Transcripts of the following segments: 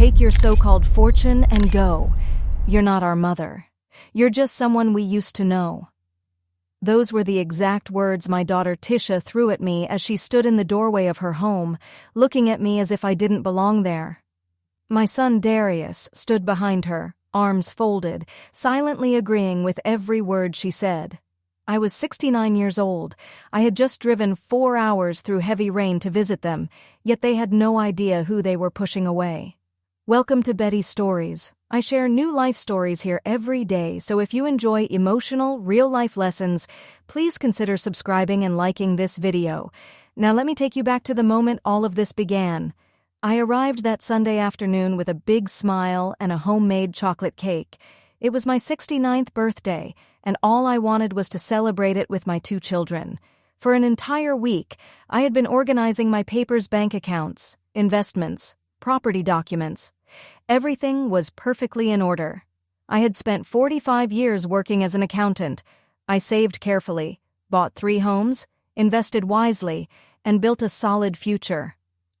Take your so-called fortune and go. You're not our mother. You're just someone we used to know." Those were the exact words my daughter Tisha threw at me as she stood in the doorway of her home, looking at me as if I didn't belong there. My son Darius stood behind her, arms folded, silently agreeing with every word she said. I was 69 years old. I had just driven 4 hours through heavy rain to visit them, yet they had no idea who they were pushing away. Welcome to Betty's Stories. I share new life stories here every day, so if you enjoy emotional, real-life lessons, please consider subscribing and liking this video. Now let me take you back to the moment all of this began. I arrived that Sunday afternoon with a big smile and a homemade chocolate cake. It was my 69th birthday, and all I wanted was to celebrate it with my 2 children. For an entire week, I had been organizing my papers' bank accounts, investments, property documents. Everything was perfectly in order. I had spent 45 years working as an accountant. I saved carefully, bought 3 homes, invested wisely, and built a solid future.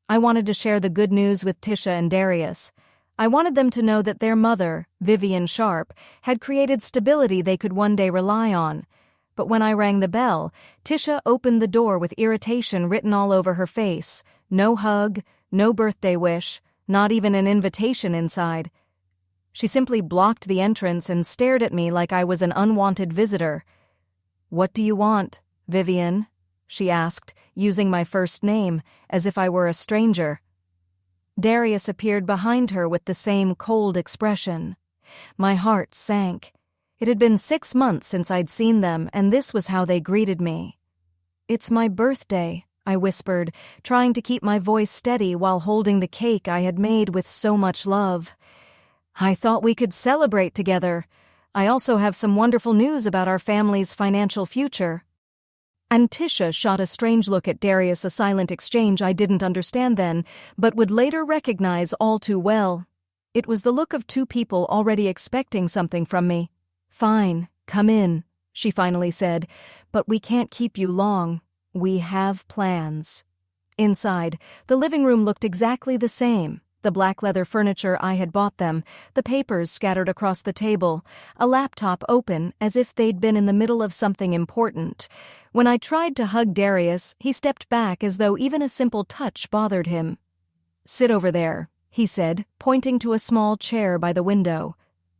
I wanted to share the good news with Tisha and Darius. I wanted them to know that their mother, Vivian Sharp, had created stability they could one day rely on. But when I rang the bell, Tisha opened the door with irritation written all over her face. No hug, no birthday wish, not even an invitation inside. She simply blocked the entrance and stared at me like I was an unwanted visitor. "What do you want, Vivian?" she asked, using my first name, as if I were a stranger. Darius appeared behind her with the same cold expression. My heart sank. It had been 6 months since I'd seen them, and this was how they greeted me. "It's my birthday," I whispered, trying to keep my voice steady while holding the cake I had made with so much love. "I thought we could celebrate together. I also have some wonderful news about our family's financial future." And Tisha shot a strange look at Darius, a silent exchange I didn't understand then, but would later recognize all too well. It was the look of 2 people already expecting something from me. "Fine, come in," she finally said, "but we can't keep you long. We have plans." Inside, the living room looked exactly the same. The black leather furniture I had bought them, the papers scattered across the table, a laptop open as if they'd been in the middle of something important. When I tried to hug Darius, he stepped back as though even a simple touch bothered him. "Sit over there," he said, pointing to a small chair by the window.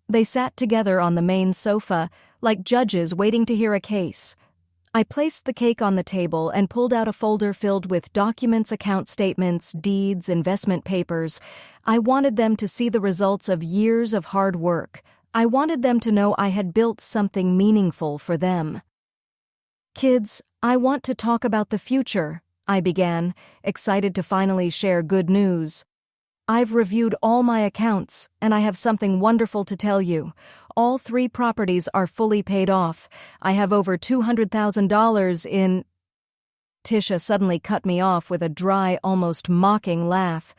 They sat together on the main sofa, like judges waiting to hear a case. I placed the cake on the table and pulled out a folder filled with documents, account statements, deeds, investment papers. I wanted them to see the results of years of hard work. I wanted them to know I had built something meaningful for them. "Kids, I want to talk about the future," I began, excited to finally share good news. "I've reviewed all my accounts, and I have something wonderful to tell you. All 3 properties are fully paid off. I have over $200,000 in—" Tisha suddenly cut me off with a dry, almost mocking laugh.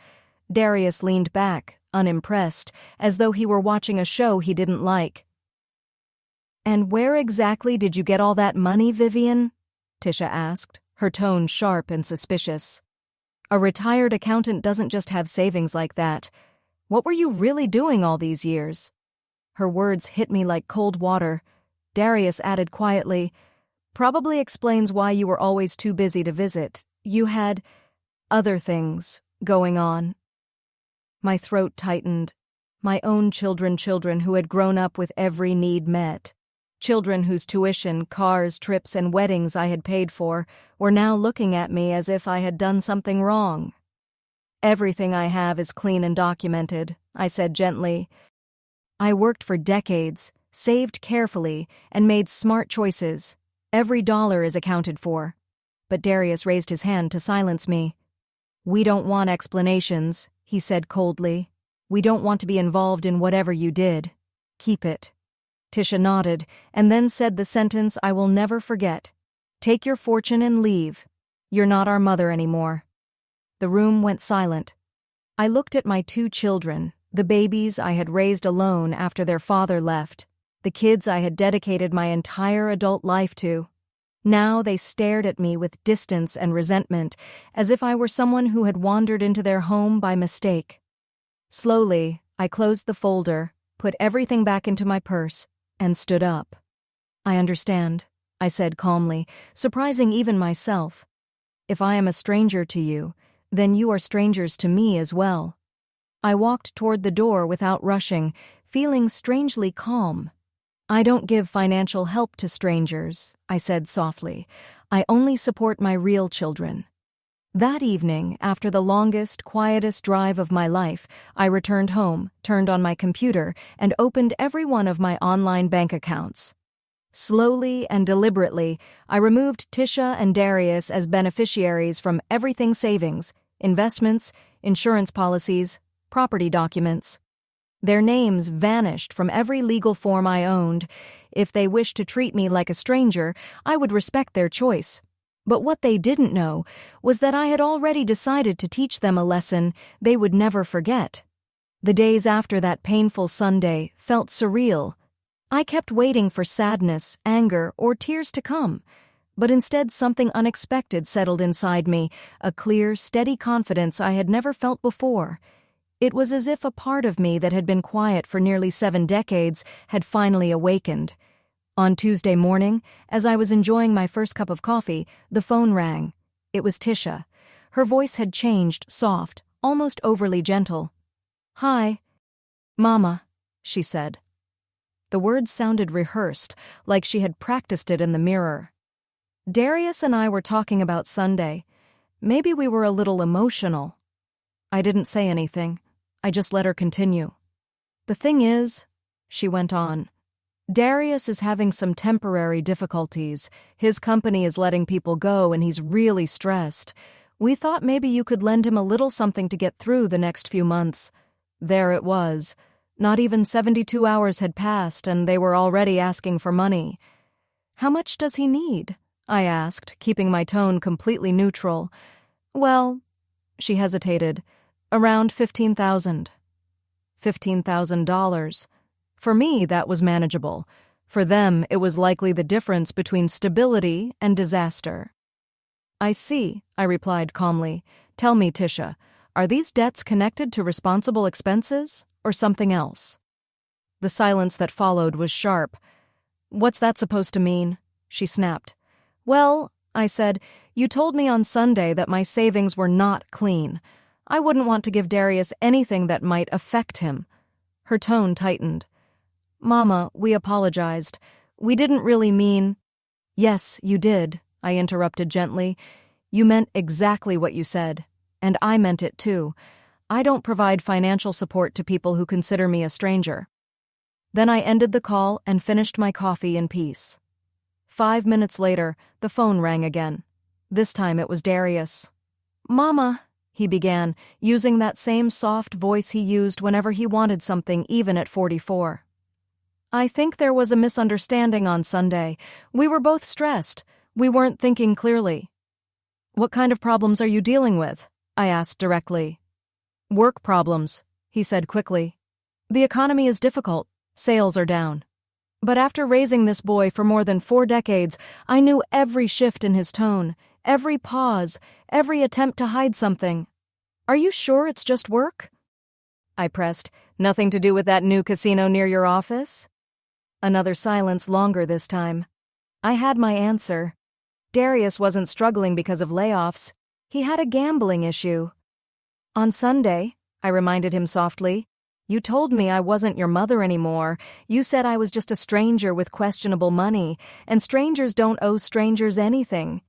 Darius leaned back, unimpressed, as though he were watching a show he didn't like. "And where exactly did you get all that money, Vivian?" Tisha asked, her tone sharp and suspicious. "A retired accountant doesn't just have savings like that. What were you really doing all these years?" Her words hit me like cold water. Darius added quietly, "Probably explains why you were always too busy to visit. You had other things going on." My throat tightened. My own children who had grown up with every need met. Children whose tuition, cars, trips, and weddings I had paid for were now looking at me as if I had done something wrong. "Everything I have is clean and documented," I said gently. "I worked for decades, saved carefully, and made smart choices. Every dollar is accounted for." But Darius raised his hand to silence me. "We don't want explanations," he said coldly. "We don't want to be involved in whatever you did. Keep it." Tisha nodded, and then said the sentence I will never forget. "Take your fortune and leave. You're not our mother anymore." The room went silent. I looked at my 2 children, the babies I had raised alone after their father left, the kids I had dedicated my entire adult life to. Now they stared at me with distance and resentment, as if I were someone who had wandered into their home by mistake. Slowly, I closed the folder, put everything back into my purse, and stood up. "I understand," I said calmly, surprising even myself. "If I am a stranger to you, then you are strangers to me as well." I walked toward the door without rushing, feeling strangely calm. "I don't give financial help to strangers," I said softly. "I only support my real children." That evening, after the longest, quietest drive of my life, I returned home, turned on my computer, and opened every one of my online bank accounts. Slowly and deliberately, I removed Tisha and Darius as beneficiaries from everything: savings, investments, insurance policies, property documents. Their names vanished from every legal form I owned. If they wished to treat me like a stranger, I would respect their choice. But what they didn't know was that I had already decided to teach them a lesson they would never forget. The days after that painful Sunday felt surreal. I kept waiting for sadness, anger, or tears to come, but instead something unexpected settled inside me, a clear, steady confidence I had never felt before. It was as if a part of me that had been quiet for nearly 7 decades had finally awakened. On Tuesday morning, as I was enjoying my first cup of coffee, the phone rang. It was Tisha. Her voice had changed, soft, almost overly gentle. "Hi, Mama," she said. The words sounded rehearsed, like she had practiced it in the mirror. "Darius and I were talking about Sunday. Maybe we were a little emotional." I didn't say anything. I just let her continue. "The thing is," she went on, "Darius is having some temporary difficulties. His company is letting people go and he's really stressed. We thought maybe you could lend him a little something to get through the next few months." There it was. Not even 72 hours had passed and they were already asking for money. "How much does he need?" I asked, keeping my tone completely neutral. "Well," she hesitated, "around $15,000. $15,000. For me, that was manageable. For them, it was likely the difference between stability and disaster. "I see," I replied calmly. "Tell me, Tisha, are these debts connected to responsible expenses or something else?" The silence that followed was sharp. "What's that supposed to mean?" she snapped. "Well," I said, "you told me on Sunday that my savings were not clean. I wouldn't want to give Darius anything that might affect him." Her tone tightened. "Mama, we apologized. We didn't really mean—" "Yes, you did," I interrupted gently. "You meant exactly what you said, and I meant it too. I don't provide financial support to people who consider me a stranger." Then I ended the call and finished my coffee in peace. 5 minutes later, the phone rang again. This time it was Darius. "Mama," he began, using that same soft voice he used whenever he wanted something, even at 44. "I think there was a misunderstanding on Sunday. We were both stressed. We weren't thinking clearly." "What kind of problems are you dealing with?" I asked directly. "Work problems," he said quickly. "The economy is difficult. Sales are down." But after raising this boy for more than 4 decades, I knew every shift in his tone, every pause, every attempt to hide something. "Are you sure it's just work?" I pressed. "Nothing to do with that new casino near your office?" Another silence, longer this time. I had my answer. Darius wasn't struggling because of layoffs. He had a gambling issue. "On Sunday," I reminded him softly, "you told me I wasn't your mother anymore. You said I was just a stranger with questionable money, and strangers don't owe strangers anything."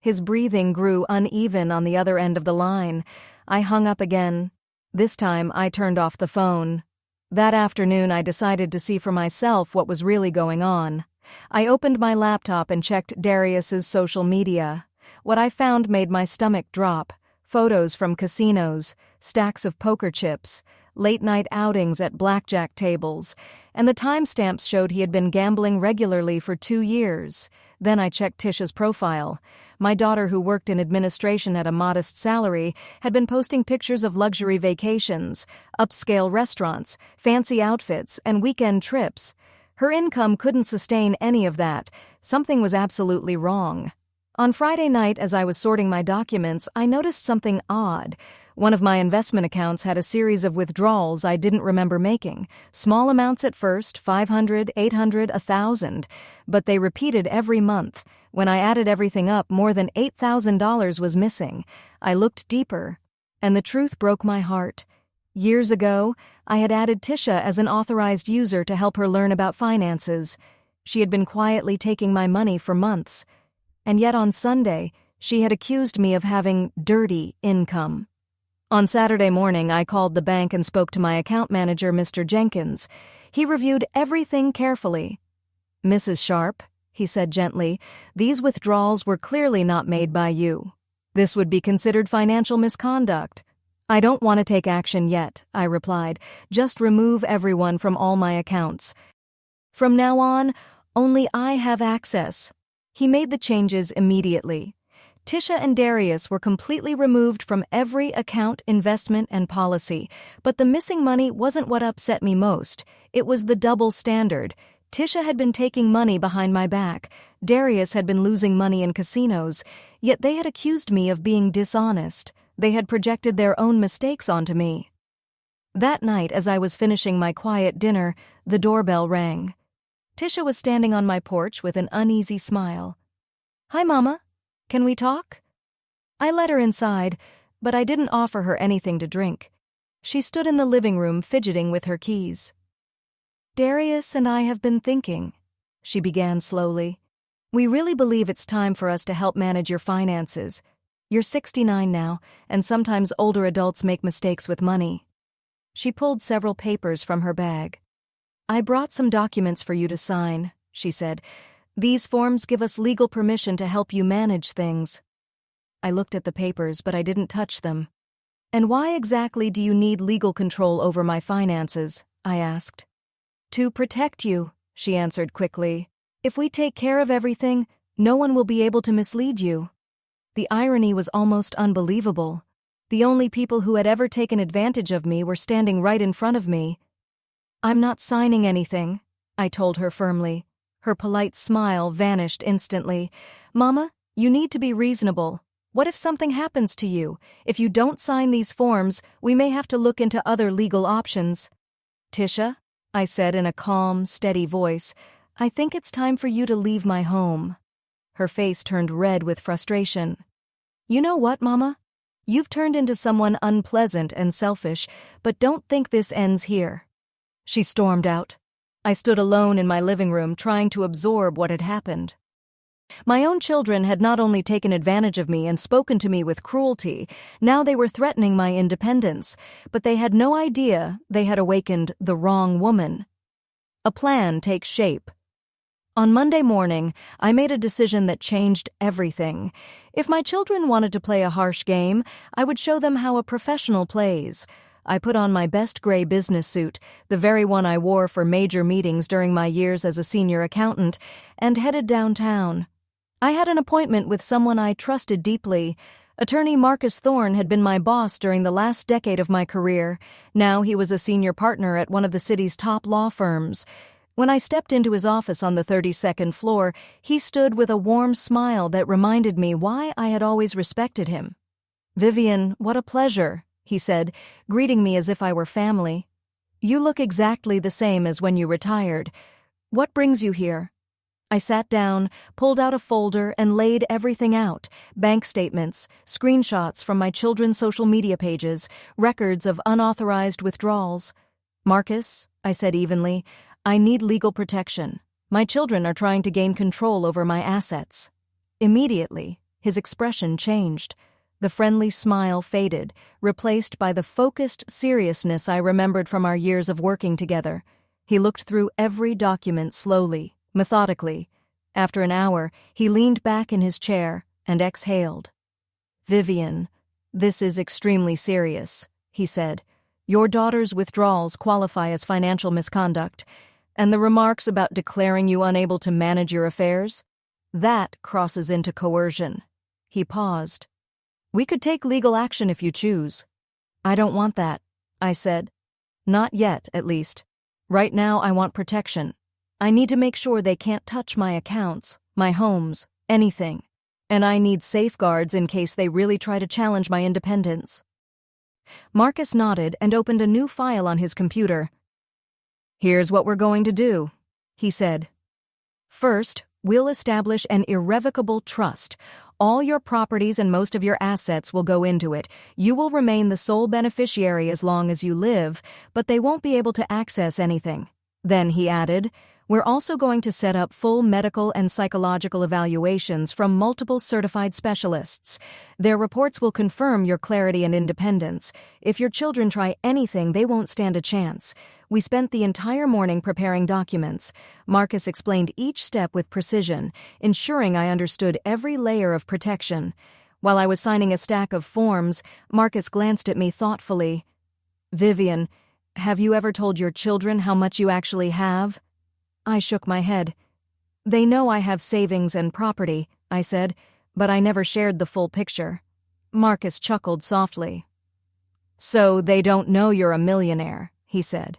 His breathing grew uneven on the other end of the line. I hung up again. This time I turned off the phone. That afternoon I decided to see for myself what was really going on. I opened my laptop and checked Darius's social media. What I found made my stomach drop. Photos from casinos, stacks of poker chips, late-night outings at blackjack tables, and the timestamps showed he had been gambling regularly for 2 years. Then I checked Tisha's profile. My daughter, who worked in administration at a modest salary, had been posting pictures of luxury vacations, upscale restaurants, fancy outfits, and weekend trips. Her income couldn't sustain any of that. Something was absolutely wrong. On Friday night, as I was sorting my documents, I noticed something odd. One of my investment accounts had a series of withdrawals I didn't remember making. Small amounts at first, 500, 800, 1,000, but they repeated every month. When I added everything up, more than $8,000 was missing. I looked deeper, and the truth broke my heart. Years ago, I had added Tisha as an authorized user to help her learn about finances. She had been quietly taking my money for months, and yet on Sunday, she had accused me of having dirty income. On Saturday morning, I called the bank and spoke to my account manager, Mr. Jenkins. He reviewed everything carefully. "Mrs. Sharp," he said gently, "these withdrawals were clearly not made by you. This would be considered financial misconduct." "I don't want to take action yet," I replied. "Just remove everyone from all my accounts. From now on, only I have access." He made the changes immediately. Tisha and Darius were completely removed from every account, investment, and policy. But the missing money wasn't what upset me most. It was the double standard. Tisha had been taking money behind my back. Darius had been losing money in casinos. Yet they had accused me of being dishonest. They had projected their own mistakes onto me. That night, as I was finishing my quiet dinner, the doorbell rang. Tisha was standing on my porch with an uneasy smile. "Hi, Mama. Can we talk?" I let her inside, but I didn't offer her anything to drink. She stood in the living room fidgeting with her keys. "Darius and I have been thinking," she began slowly. "We really believe it's time for us to help manage your finances. You're 69 now, and sometimes older adults make mistakes with money." She pulled several papers from her bag. "I brought some documents for you to sign," she said. "These forms give us legal permission to help you manage things." I looked at the papers, but I didn't touch them. "And why exactly do you need legal control over my finances?" I asked. "To protect you," she answered quickly. "If we take care of everything, no one will be able to mislead you." The irony was almost unbelievable. The only people who had ever taken advantage of me were standing right in front of me. "I'm not signing anything," I told her firmly. Her polite smile vanished instantly. "Mama, you need to be reasonable. What if something happens to you? If you don't sign these forms, we may have to look into other legal options." "Tisha," I said in a calm, steady voice, "I think it's time for you to leave my home." Her face turned red with frustration. "You know what, Mama? You've turned into someone unpleasant and selfish, but don't think this ends here." She stormed out. I stood alone in my living room trying to absorb what had happened. My own children had not only taken advantage of me and spoken to me with cruelty, now they were threatening my independence, but they had no idea they had awakened the wrong woman. A plan takes shape. On Monday morning, I made a decision that changed everything. If my children wanted to play a harsh game, I would show them how a professional plays. I put on my best gray business suit, the very one I wore for major meetings during my years as a senior accountant, and headed downtown. I had an appointment with someone I trusted deeply. Attorney Marcus Thorne had been my boss during the last decade of my career. Now he was a senior partner at one of the city's top law firms. When I stepped into his office on the 32nd floor, he stood with a warm smile that reminded me why I had always respected him. "Vivian, what a pleasure," he said, greeting me as if I were family. "You look exactly the same as when you retired. What brings you here?" I sat down, pulled out a folder, and laid everything out: bank statements, screenshots from my children's social media pages, records of unauthorized withdrawals. "Marcus," I said evenly, "I need legal protection. My children are trying to gain control over my assets." Immediately, his expression changed. The friendly smile faded, replaced by the focused seriousness I remembered from our years of working together. He looked through every document slowly, methodically. After an hour, he leaned back in his chair and exhaled. "Vivian, this is extremely serious," he said. "Your daughter's withdrawals qualify as financial misconduct, and the remarks about declaring you unable to manage your affairs? That crosses into coercion." He paused. "We could take legal action if you choose." "I don't want that," I said. "Not yet, at least. Right now I want protection. I need to make sure they can't touch my accounts, my homes, anything. And I need safeguards in case they really try to challenge my independence." Marcus nodded and opened a new file on his computer. "Here's what we're going to do," he said. "First, we'll establish an irrevocable trust. All your properties and most of your assets will go into it. You will remain the sole beneficiary as long as you live, but they won't be able to access anything." Then he added, "We're also going to set up full medical and psychological evaluations from multiple certified specialists. Their reports will confirm your clarity and independence. If your children try anything, they won't stand a chance." We spent the entire morning preparing documents. Marcus explained each step with precision, ensuring I understood every layer of protection. While I was signing a stack of forms, Marcus glanced at me thoughtfully. "Vivian, have you ever told your children how much you actually have?" I shook my head. "They know I have savings and property," I said, "but I never shared the full picture." Marcus chuckled softly. "So they don't know you're a millionaire," he said.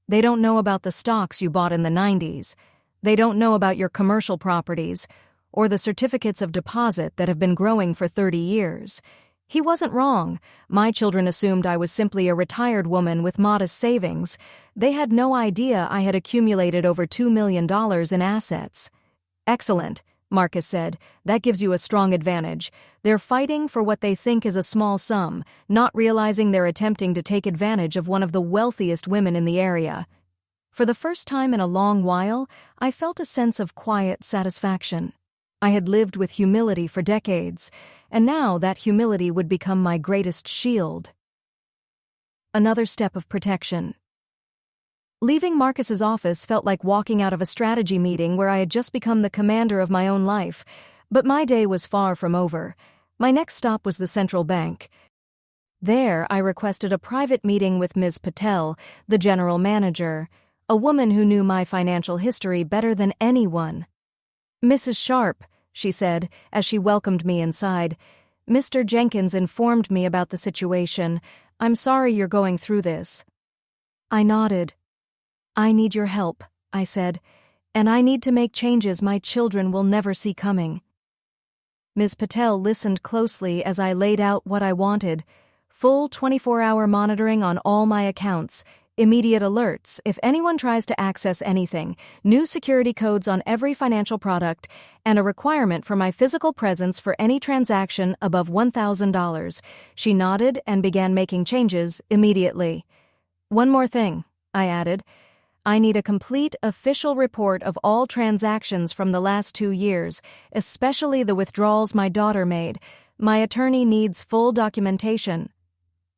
"They don't know about the stocks you bought in the 90s. They don't know about your commercial properties, or the certificates of deposit that have been growing for 30 years. He wasn't wrong. My children assumed I was simply a retired woman with modest savings. They had no idea I had accumulated over $2 million in assets." "Excellent," Marcus said. "That gives you a strong advantage. They're fighting for what they think is a small sum, not realizing they're attempting to take advantage of one of the wealthiest women in the area." For the first time in a long while, I felt a sense of quiet satisfaction. I had lived with humility for decades, and now that humility would become my greatest shield. Another step of protection. Leaving Marcus's office felt like walking out of a strategy meeting where I had just become the commander of my own life, but my day was far from over. My next stop was the central bank. There, I requested a private meeting with Ms. Patel, the general manager, a woman who knew my financial history better than anyone. "Mrs. Sharp," she said, as she welcomed me inside, "Mr. Jenkins informed me about the situation. I'm sorry you're going through this." I nodded. "I need your help," I said, "and I need to make changes my children will never see coming." Ms. Patel listened closely as I laid out what I wanted: full 24-hour monitoring on all my accounts, immediate alerts if anyone tries to access anything, new security codes on every financial product, and a requirement for my physical presence for any transaction above $1,000. She nodded and began making changes immediately. "One more thing," I added. "I need a complete official report of all transactions from the last 2 years, especially the withdrawals my daughter made. My attorney needs full documentation."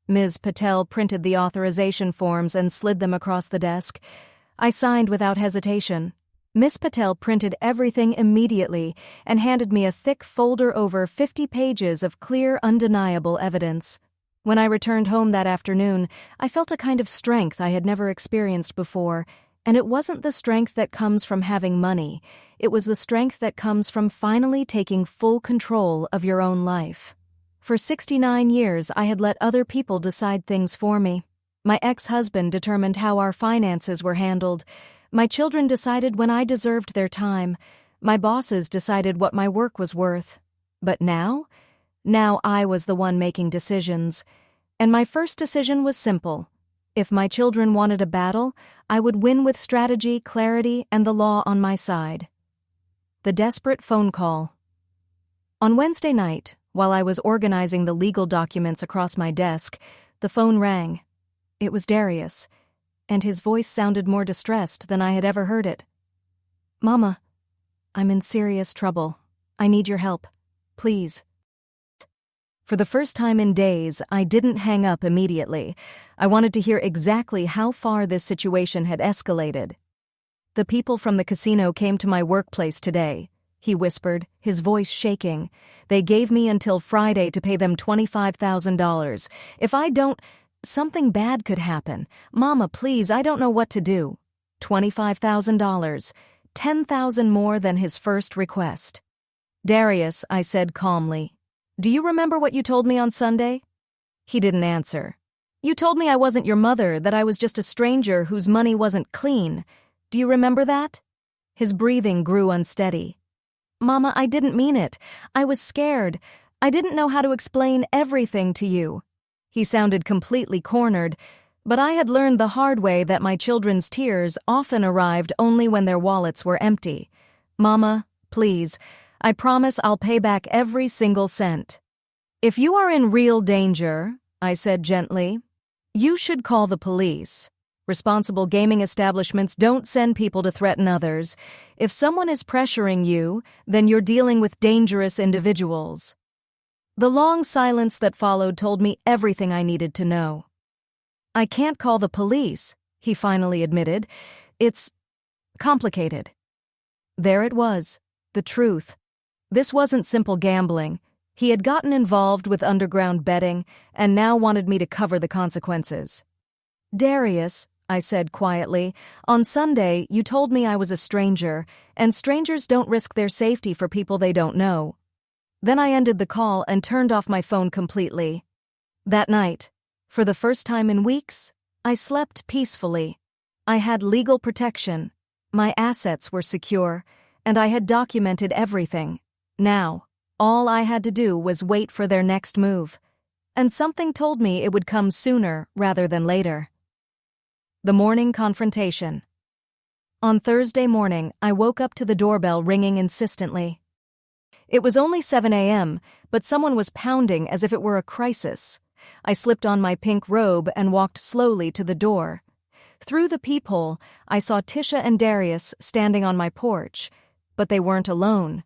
Ms. Patel printed the authorization forms and slid them across the desk. I signed without hesitation. Ms. Patel printed everything immediately and handed me a thick folder over 50 pages of clear, undeniable evidence. When I returned home that afternoon, I felt a kind of strength I had never experienced before, and it wasn't the strength that comes from having money. It was the strength that comes from finally taking full control of your own life. For 69 years, I had let other people decide things for me. My ex-husband determined how our finances were handled. My children decided when I deserved their time. My bosses decided what my work was worth. But now I was the one making decisions. And my first decision was simple. If my children wanted a battle, I would win with strategy, clarity, and the law on my side. The desperate phone call. On Wednesday night, while I was organizing the legal documents across my desk, the phone rang. It was Darius, and his voice sounded more distressed than I had ever heard it. "Mama, I'm in serious trouble. I need your help. Please." For the first time in days, I didn't hang up immediately. I wanted to hear exactly how far this situation had escalated. "The people from the casino came to my workplace today," he whispered, his voice shaking. "They gave me until Friday to pay them $25,000. If I don't, something bad could happen. Mama, please, I don't know what to do." $25,000, $10,000 more than his first request. "Darius," I said calmly, "do you remember what you told me on Sunday?" He didn't answer. "You told me I wasn't your mother, that I was just a stranger whose money wasn't clean. Do you remember that?" His breathing grew unsteady. "Mama, I didn't mean it. I was scared. I didn't know how to explain everything to you." He sounded completely cornered, but I had learned the hard way that my children's tears often arrived only when their wallets were empty. "Mama, please, I promise I'll pay back every single cent." "If you are in real danger," I said gently, "you should call the police. Responsible gaming establishments don't send people to threaten others. If someone is pressuring you, then you're dealing with dangerous individuals." The long silence that followed told me everything I needed to know. "I can't call the police," he finally admitted. "It's complicated." There it was, the truth. This wasn't simple gambling. He had gotten involved with underground betting and now wanted me to cover the consequences. "Darius," I said quietly, "on Sunday you told me I was a stranger, and strangers don't risk their safety for people they don't know." Then I ended the call and turned off my phone completely. That night, for the first time in weeks, I slept peacefully. I had legal protection, my assets were secure, and I had documented everything. Now, all I had to do was wait for their next move. And something told me it would come sooner rather than later. The morning confrontation. On Thursday morning, I woke up to the doorbell ringing insistently. It was only 7 a.m., but someone was pounding as if it were a crisis. I slipped on my pink robe and walked slowly to the door. Through the peephole, I saw Tisha and Darius standing on my porch, but they weren't alone.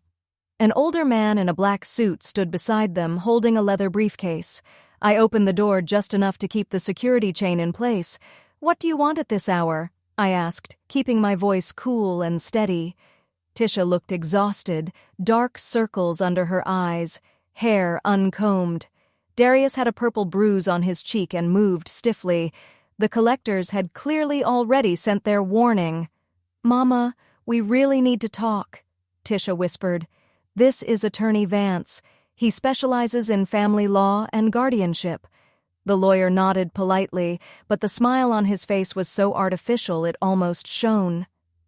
An older man in a black suit stood beside them, holding a leather briefcase. I opened the door just enough to keep the security chain in place. "What do you want at this hour?" I asked, keeping my voice cool and steady. Tisha looked exhausted, dark circles under her eyes, hair uncombed. Darius had a purple bruise on his cheek and moved stiffly. The collectors had clearly already sent their warning. "Mama, we really need to talk," Tisha whispered. "This is Attorney Vance. He specializes in family law and guardianship." The lawyer nodded politely, but the smile on his face was so artificial it almost shone.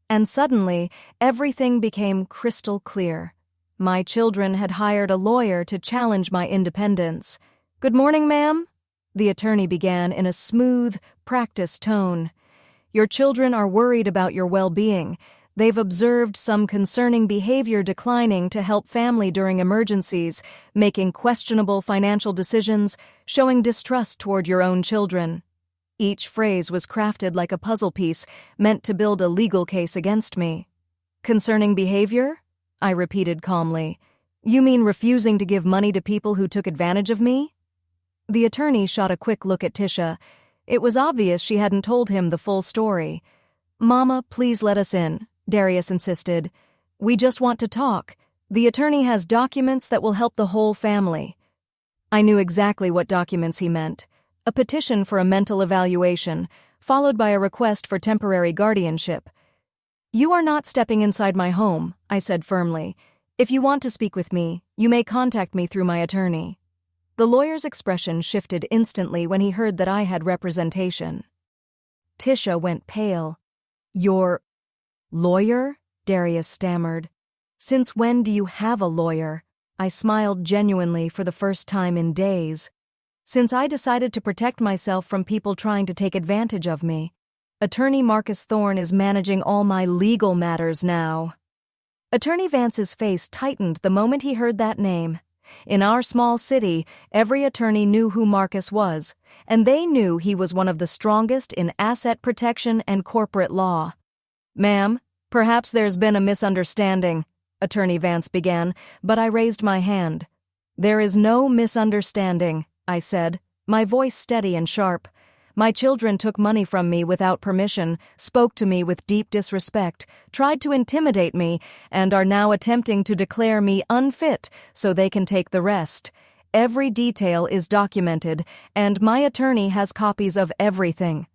And suddenly, everything became crystal clear. My children had hired a lawyer to challenge my independence. "Good morning, ma'am," the attorney began in a smooth, practiced tone. "Your children are worried about your well-being. They've observed some concerning behavior declining to help family during emergencies, making questionable financial decisions, showing distrust toward your own children." Each phrase was crafted like a puzzle piece, meant to build a legal case against me. "Concerning behavior?" I repeated calmly. "You mean refusing to give money to people who took advantage of me?" The attorney shot a quick look at Tisha. It was obvious she hadn't told him the full story. "Mama, please let us in," Darius insisted. "We just want to talk. The attorney has documents that will help the whole family." I knew exactly what documents he meant. A petition for a mental evaluation, followed by a request for temporary guardianship. "You are not stepping inside my home," I said firmly. "If you want to speak with me, you may contact me through my attorney." The lawyer's expression shifted instantly when he heard that I had representation. Tisha went pale. "Your lawyer?" Darius stammered. "Since when do you have a lawyer?" I smiled genuinely for the first time in days. "Since I decided to protect myself from people trying to take advantage of me. Attorney Marcus Thorne is managing all my legal matters now." Attorney Vance's face tightened the moment he heard that name. In our small city, every attorney knew who Marcus was, and they knew he was one of the strongest in asset protection and corporate law. "Ma'am, perhaps there's been a misunderstanding," Attorney Vance began, but I raised my hand. "There is no misunderstanding," I said, my voice steady and sharp. "My children took money from me without permission, spoke to me with deep disrespect, tried to intimidate me, and are now attempting to declare me unfit so they can take the rest. Every detail is documented, and my attorney has copies of everything."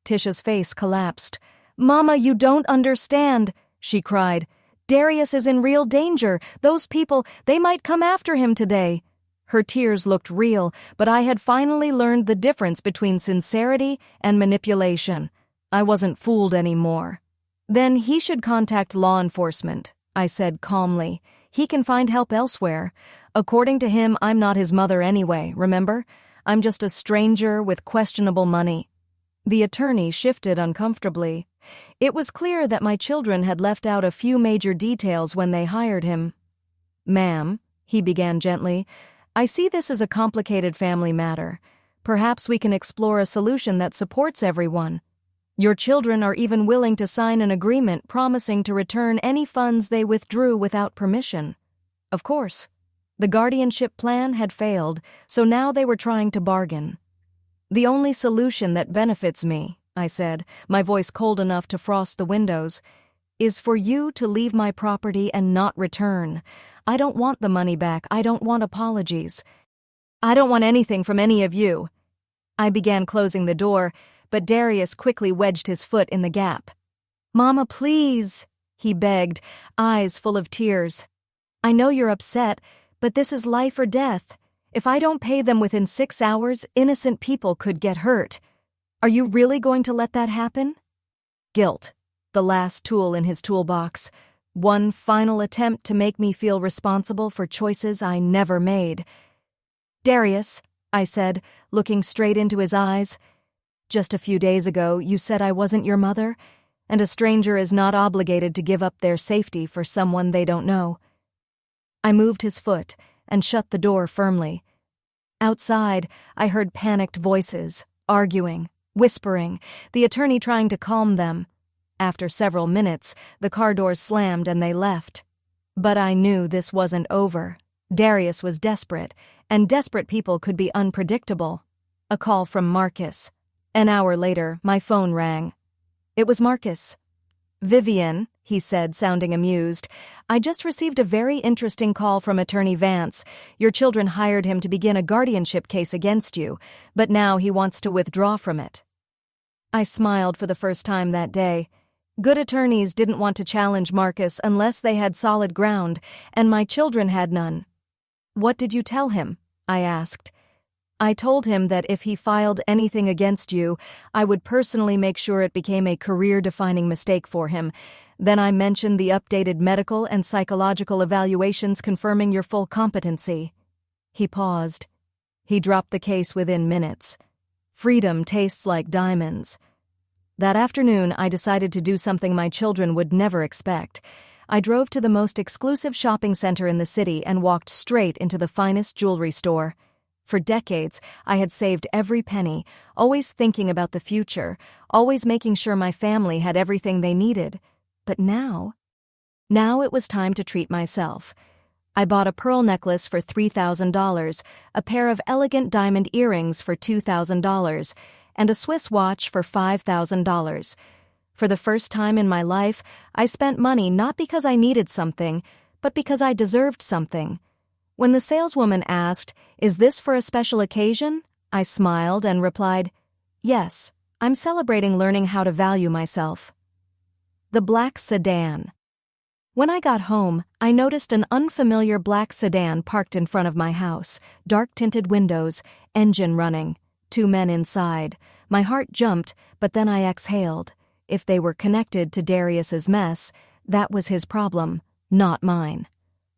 Tisha's face collapsed. "Mama, you don't understand," she cried. "Darius is in real danger. Those people, they might come after him today." Her tears looked real, but I had finally learned the difference between sincerity and manipulation. I wasn't fooled anymore. "Then he should contact law enforcement," I said calmly. "He can find help elsewhere. According to him, I'm not his mother anyway, remember? I'm just a stranger with questionable money." The attorney shifted uncomfortably. It was clear that my children had left out a few major details when they hired him. "Ma'am," he began gently, "I see this as a complicated family matter. Perhaps we can explore a solution that supports everyone. Your children are even willing to sign an agreement promising to return any funds they withdrew without permission. Of course, the guardianship plan had failed, so now they were trying to bargain. The only solution that benefits me," I said, my voice cold enough to frost the windows, "is for you to leave my property and not return. I don't want the money back. I don't want apologies. I don't want anything from any of you." I began closing the door, but Darius quickly wedged his foot in the gap. "Mama, please," he begged, eyes full of tears. "I know you're upset, but this is life or death. If I don't pay them within 6 hours, innocent people could get hurt. Are you really going to let that happen?" Guilt, the last tool in his toolbox. One final attempt to make me feel responsible for choices I never made. "Darius," I said, looking straight into his eyes, "just a few days ago you said I wasn't your mother, and a stranger is not obligated to give up their safety for someone they don't know." I moved his foot and shut the door firmly. Outside, I heard panicked voices, arguing, whispering, the attorney trying to calm them. After several minutes, the car doors slammed and they left. But I knew this wasn't over. Darius was desperate, and desperate people could be unpredictable. A call from Marcus. An hour later, my phone rang. It was Marcus. "Vivian," he said, sounding amused, "I just received a very interesting call from Attorney Vance. Your children hired him to begin a guardianship case against you, but now he wants to withdraw from it." I smiled for the first time that day. Good attorneys didn't want to challenge Marcus unless they had solid ground, and my children had none. "What did you tell him?" I asked. "I told him that if he filed anything against you, I would personally make sure it became a career-defining mistake for him. Then I mentioned the updated medical and psychological evaluations confirming your full competency." He paused. He dropped the case within minutes. Freedom tastes like diamonds. That afternoon, I decided to do something my children would never expect. I drove to the most exclusive shopping center in the city and walked straight into the finest jewelry store. For decades, I had saved every penny, always thinking about the future, always making sure my family had everything they needed. But now it was time to treat myself. I bought a pearl necklace for $3,000, a pair of elegant diamond earrings for $2,000, and a Swiss watch for $5,000. For the first time in my life, I spent money not because I needed something, but because I deserved something. When the saleswoman asked, "Is this for a special occasion?" I smiled and replied, "Yes, I'm celebrating learning how to value myself." The black sedan. When I got home, I noticed an unfamiliar black sedan parked in front of my house, dark-tinted windows, engine running, 2 men inside. My heart jumped, but then I exhaled. If they were connected to Darius's mess, that was his problem, not mine.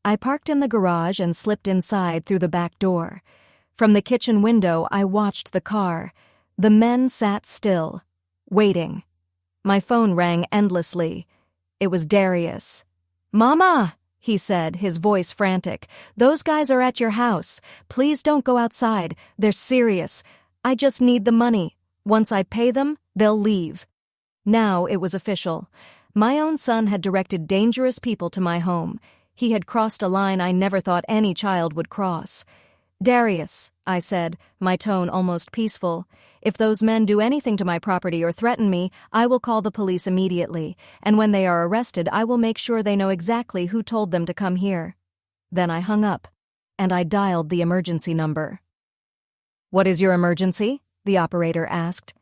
I parked in the garage and slipped inside through the back door. From the kitchen window, I watched the car. The men sat still, waiting. My phone rang endlessly. It was Darius. "Mama," he said, his voice frantic, "those guys are at your house. Please don't go outside. They're serious. I just need the money. Once I pay them, they'll leave." Now it was official. My own son had directed dangerous people to my home. He had crossed a line I never thought any child would cross. "Darius," I said, my tone almost peaceful, "if those men do anything to my property or threaten me, I will call the police immediately, and when they are arrested, I will make sure they know exactly who told them to come here." Then I hung up, and I dialed the emergency number. "What is your emergency?" the operator asked.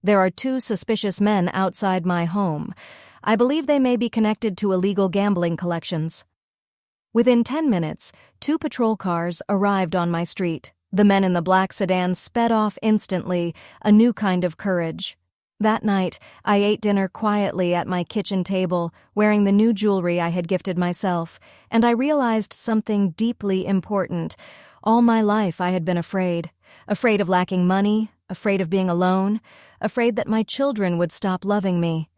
"There are 2 suspicious men outside my home. I believe they may be connected to illegal gambling collections." Within 10 minutes, 2 patrol cars arrived on my street. The men in the black sedan sped off instantly, a new kind of courage. That night, I ate dinner quietly at my kitchen table, wearing the new jewelry I had gifted myself, and I realized something deeply important. All my life I had been afraid. Afraid of lacking money, afraid of being alone, afraid that my children would stop loving me.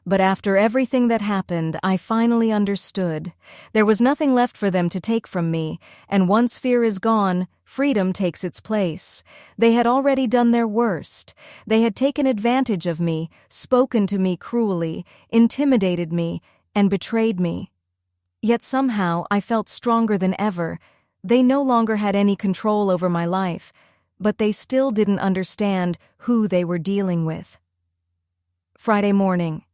But after everything that happened, I finally understood. There was nothing left for them to take from me, and once fear is gone, freedom takes its place. They had already done their worst. They had taken advantage of me, spoken to me cruelly, intimidated me, and betrayed me. Yet somehow I felt stronger than ever. They no longer had any control over my life, but they still didn't understand who they were dealing with. Friday morning.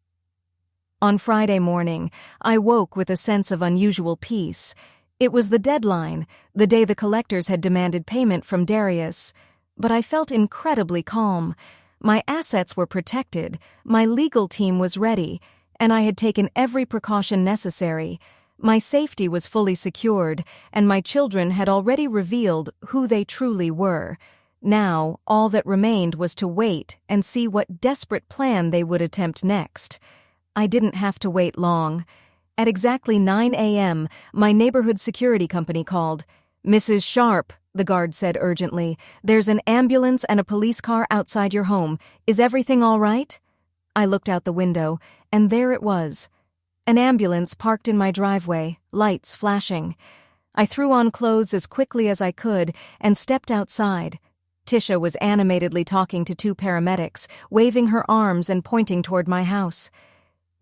On Friday morning, I woke with a sense of unusual peace. It was the deadline, the day the collectors had demanded payment from Darius. But I felt incredibly calm. My assets were protected, my legal team was ready, and I had taken every precaution necessary. My safety was fully secured, and my children had already revealed who they truly were. Now, all that remained was to wait and see what desperate plan they would attempt next. I didn't have to wait long. At exactly 9 a.m., my neighborhood security company called. "Mrs. Sharp," the guard said urgently, "there's an ambulance and a police car outside your home. Is everything all right?" I looked out the window, and there it was. An ambulance parked in my driveway, lights flashing. I threw on clothes as quickly as I could and stepped outside. Tisha was animatedly talking to 2 paramedics, waving her arms and pointing toward my house.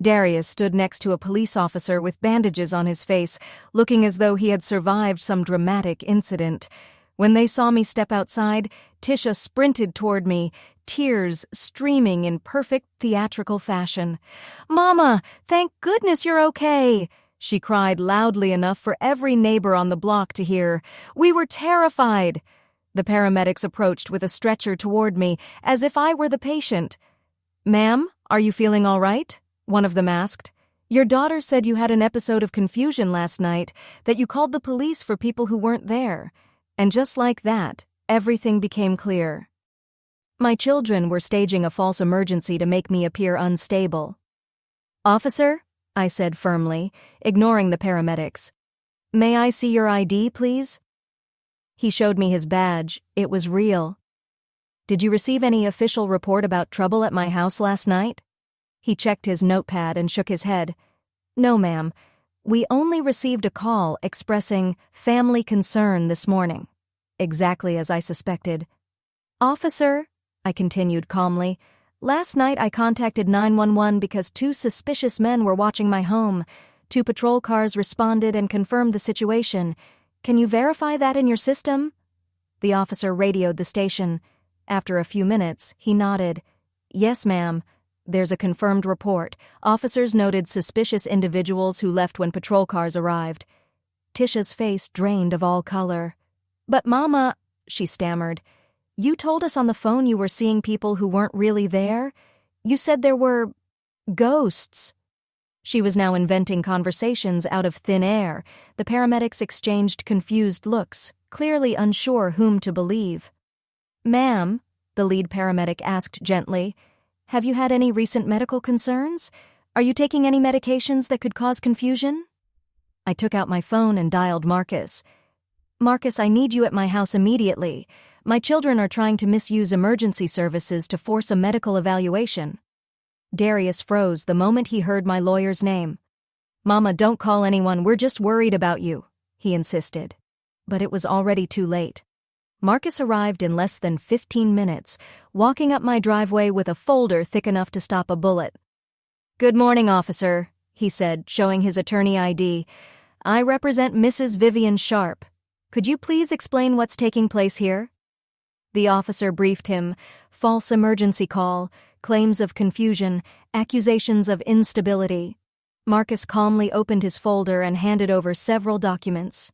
Darius stood next to a police officer with bandages on his face, looking as though he had survived some dramatic incident. When they saw me step outside, Tisha sprinted toward me, tears streaming in perfect theatrical fashion. "Mama, thank goodness you're okay," she cried loudly enough for every neighbor on the block to hear. "We were terrified." The paramedics approached with a stretcher toward me, as if I were the patient. "Ma'am, are you feeling all right?" one of them asked. "Your daughter said you had an episode of confusion last night, that you called the police for people who weren't there." And just like that, everything became clear. My children were staging a false emergency to make me appear unstable. "Officer," I said firmly, ignoring the paramedics, "may I see your ID, please?" He showed me his badge. It was real. "Did you receive any official report about trouble at my house last night?" He checked his notepad and shook his head. "No, ma'am. We only received a call expressing family concern this morning." Exactly as I suspected. "Officer," I continued calmly, "last night I contacted 911 because 2 suspicious men were watching my home. 2 patrol cars responded and confirmed the situation. Can you verify that in your system?" The officer radioed the station. After a few minutes, he nodded. "Yes, ma'am. There's a confirmed report. Officers noted suspicious individuals who left when patrol cars arrived." Tisha's face drained of all color. "But Mama," she stammered, "you told us on the phone you were seeing people who weren't really there. You said there were ghosts." She was now inventing conversations out of thin air. The paramedics exchanged confused looks, clearly unsure whom to believe. "Ma'am," the lead paramedic asked gently, "have you had any recent medical concerns? Are you taking any medications that could cause confusion?" I took out my phone and dialed Marcus. "Marcus, I need you at my house immediately. My children are trying to misuse emergency services to force a medical evaluation." Darius froze the moment he heard my lawyer's name. "Mama, don't call anyone, we're just worried about you," he insisted. But it was already too late. Marcus arrived in less than 15 minutes, walking up my driveway with a folder thick enough to stop a bullet. "Good morning, officer," he said, showing his attorney ID. "I represent Mrs. Vivian Sharp. Could you please explain what's taking place here?" The officer briefed him. False emergency call, claims of confusion, accusations of instability. Marcus calmly opened his folder and handed over several documents.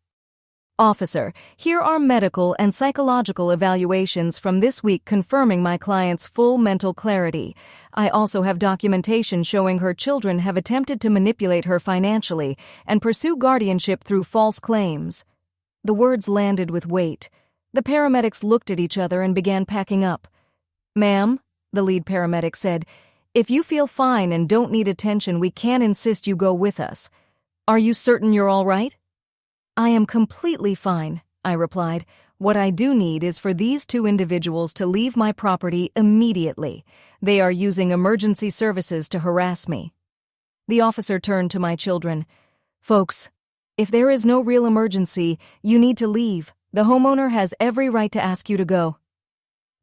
"Officer, here are medical and psychological evaluations from this week confirming my client's full mental clarity. I also have documentation showing her children have attempted to manipulate her financially and pursue guardianship through false claims." The words landed with weight. The paramedics looked at each other and began packing up. "Ma'am," the lead paramedic said, "if you feel fine and don't need attention, we can't insist you go with us. Are you certain you're all right?" "I am completely fine," I replied. What I do need is for these two individuals to leave my property immediately. They are using emergency services to harass me. The officer turned to my children. Folks, if there is no real emergency, you need to leave. The homeowner has every right to ask you to go.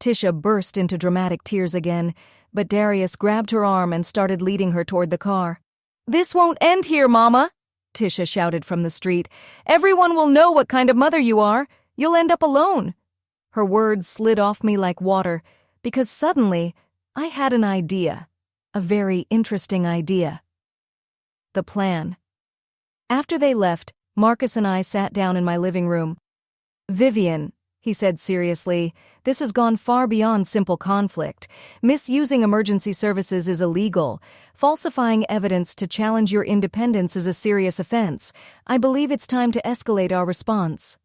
Tisha burst into dramatic tears again, but Darius grabbed her arm and started leading her toward the car. This won't end here, Mama, Tisha shouted from the street. Everyone will know what kind of mother you are. You'll end up alone. Her words slid off me like water, because suddenly I had an idea, a very interesting idea. The plan. After they left, Marcus and I sat down in my living room. Vivian, he said seriously, this has gone far beyond simple conflict. Misusing emergency services is illegal. Falsifying evidence to challenge your independence is a serious offense. I believe it's time to escalate our response.